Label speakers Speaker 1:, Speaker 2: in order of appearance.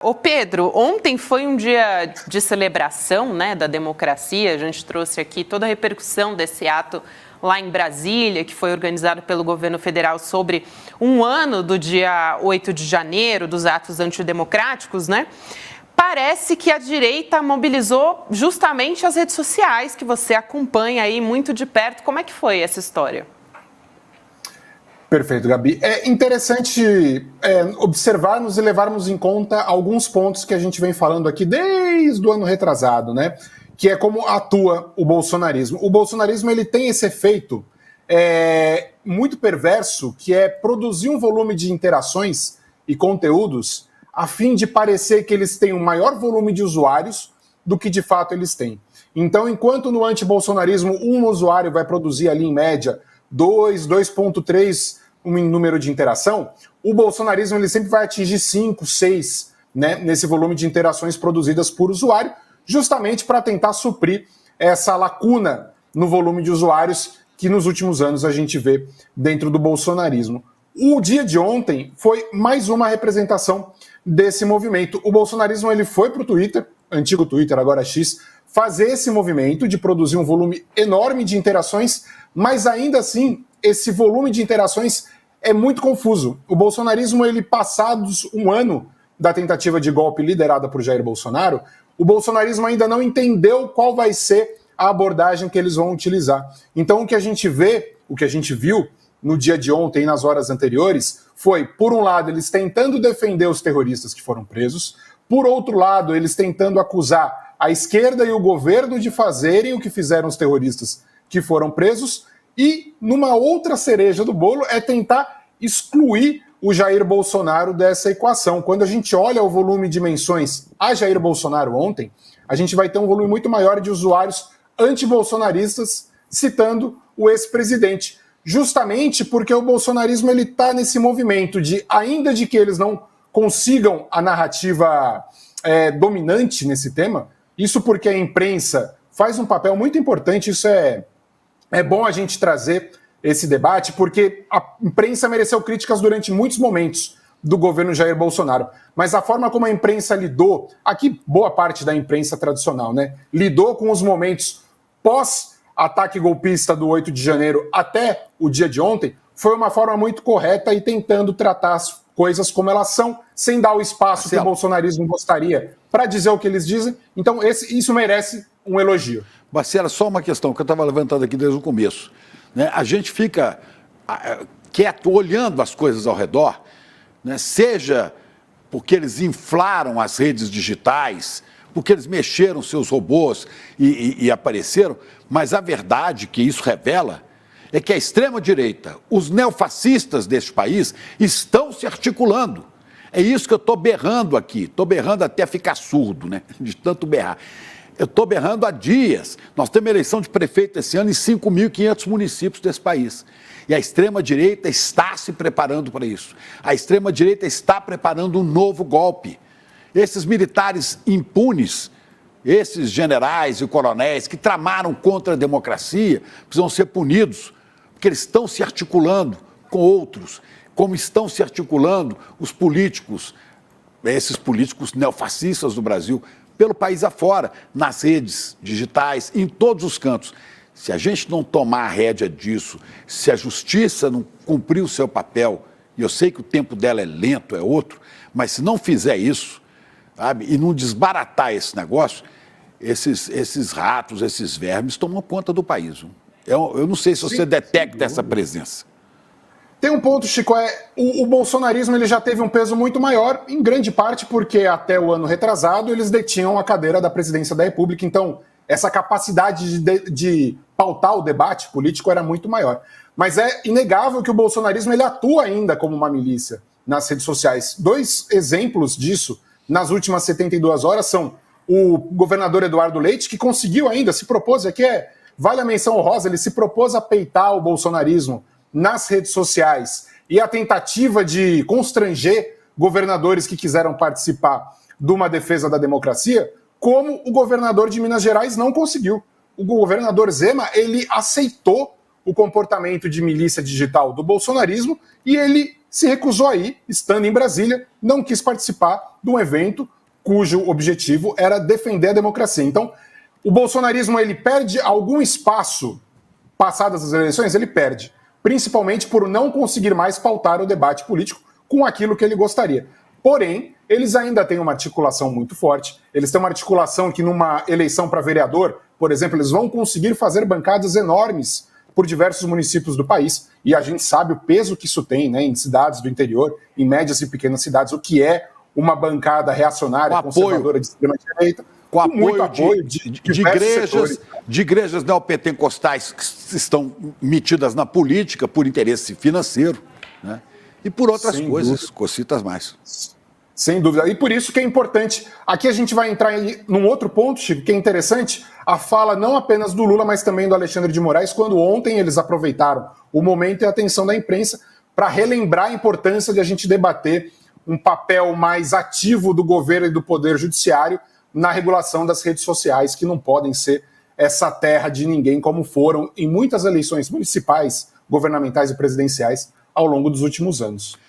Speaker 1: Ô Pedro, ontem foi um dia de celebração, né, da democracia. A gente trouxe aqui toda a repercussão desse ato lá em Brasília, que foi organizado pelo governo federal sobre um ano do dia 8 de janeiro, dos atos antidemocráticos, né? Parece que a direita mobilizou justamente as redes sociais, que você acompanha aí muito de perto. Como é que foi essa história?
Speaker 2: Perfeito, Gabi. É interessante observarmos e levarmos em conta alguns pontos que a gente vem falando aqui desde o ano retrasado, né? Que é como atua o bolsonarismo. O bolsonarismo ele tem esse efeito muito perverso, que é produzir um volume de interações e conteúdos a fim de parecer que eles têm um maior volume de usuários do que de fato eles têm. Então, enquanto no antibolsonarismo um usuário vai produzir ali em média 2,3 em número de interação, o bolsonarismo ele sempre vai atingir 5, 6, né, nesse volume de interações produzidas por usuário, justamente para tentar suprir essa lacuna no volume de usuários que nos últimos anos a gente vê dentro do bolsonarismo. O dia de ontem foi mais uma representação desse movimento. O bolsonarismo ele foi para o Twitter, antigo Twitter, agora X, fazer esse movimento de produzir um volume enorme de interações, mas ainda assim, esse volume de interações é muito confuso. O bolsonarismo, ele passados um ano da tentativa de golpe liderada por Jair Bolsonaro, o bolsonarismo ainda não entendeu qual vai ser a abordagem que eles vão utilizar. Então, o que a gente vê, o que a gente viu no dia de ontem e nas horas anteriores, foi, por um lado, eles tentando defender os terroristas que foram presos, por outro lado, eles tentando acusar a esquerda e o governo de fazerem o que fizeram os terroristas que foram presos, e numa outra cereja do bolo é tentar excluir o Jair Bolsonaro dessa equação. Quando a gente olha o volume de menções a Jair Bolsonaro ontem, a gente vai ter um volume muito maior de usuários antibolsonaristas citando o ex-presidente. Justamente porque o bolsonarismo ele está nesse movimento de, ainda de que eles não consigam a narrativa dominante nesse tema, isso porque a imprensa faz um papel muito importante, isso é bom a gente trazer esse debate, porque a imprensa mereceu críticas durante muitos momentos do governo Jair Bolsonaro. Mas a forma como a imprensa lidou, aqui boa parte da imprensa tradicional, né, lidou com os momentos pós-ataque golpista do 8 de janeiro até o dia de ontem, foi uma forma muito correta e tentando tratar as coisas como elas são, sem dar o espaço que o bolsonarismo gostaria para dizer o que eles dizem. Então, isso merece um elogio.
Speaker 3: Marcela, só uma questão que eu estava levantando aqui desde o começo. Né? A gente fica quieto, olhando as coisas ao redor, né? Seja porque eles inflaram as redes digitais, porque eles mexeram seus robôs e apareceram, mas a verdade que isso revela é que a extrema-direita, os neofascistas deste país, estão se articulando. É isso que eu estou berrando aqui, estou berrando até ficar surdo, né? De tanto berrar. Eu estou berrando há dias. Nós temos eleição de prefeito esse ano em 5.500 municípios desse país. E a extrema-direita está se preparando para isso. A extrema-direita está preparando um novo golpe. Esses militares impunes, esses generais e coronéis que tramaram contra a democracia, precisam ser punidos, porque eles estão se articulando com outros, como estão se articulando os políticos, esses políticos neofascistas do Brasil, pelo país afora, nas redes digitais, em todos os cantos. Se a gente não tomar a rédea disso, se a justiça não cumprir o seu papel, e eu sei que o tempo dela é lento, é outro, mas se não fizer isso, sabe, e não desbaratar esse negócio, esses ratos, esses vermes tomam conta do país. Viu? Eu não sei se você detecta essa presença.
Speaker 2: Tem um ponto, Chico, o bolsonarismo ele já teve um peso muito maior, em grande parte porque até o ano retrasado eles detinham a cadeira da presidência da República, então essa capacidade de pautar o debate político era muito maior. Mas é inegável que o bolsonarismo ele atua ainda como uma milícia nas redes sociais. Dois exemplos disso nas últimas 72 horas são o governador Eduardo Leite, que conseguiu ainda, se propôs, vale a menção honrosa, ele se propôs a peitar o bolsonarismo nas redes sociais e a tentativa de constranger governadores que quiseram participar de uma defesa da democracia, como o governador de Minas Gerais não conseguiu. O governador Zema, ele aceitou o comportamento de milícia digital do bolsonarismo e ele se recusou a ir, estando em Brasília, não quis participar de um evento cujo objetivo era defender a democracia. Então, o bolsonarismo ele perde algum espaço passadas as eleições? Ele perde, principalmente por não conseguir mais pautar o debate político com aquilo que ele gostaria. Porém, eles ainda têm uma articulação muito forte, eles têm uma articulação que numa eleição para vereador, por exemplo, eles vão conseguir fazer bancadas enormes por diversos municípios do país, e a gente sabe o peso que isso tem, né, em cidades do interior, em médias e pequenas cidades, o que é uma bancada reacionária, conservadora de extrema-direita,
Speaker 3: com
Speaker 2: muito
Speaker 3: apoio de igrejas neopentecostais que estão metidas na política por interesse financeiro, né? E por outras coisas, cocitas mais.
Speaker 2: Sem dúvida. E por isso que é importante. Aqui a gente vai entrar num outro ponto, Chico, que é interessante, a fala não apenas do Lula, mas também do Alexandre de Moraes, quando ontem eles aproveitaram o momento e a atenção da imprensa para relembrar a importância de a gente debater um papel mais ativo do governo e do poder judiciário na regulação das redes sociais, que não podem ser essa terra de ninguém, como foram em muitas eleições municipais, governamentais e presidenciais ao longo dos últimos anos.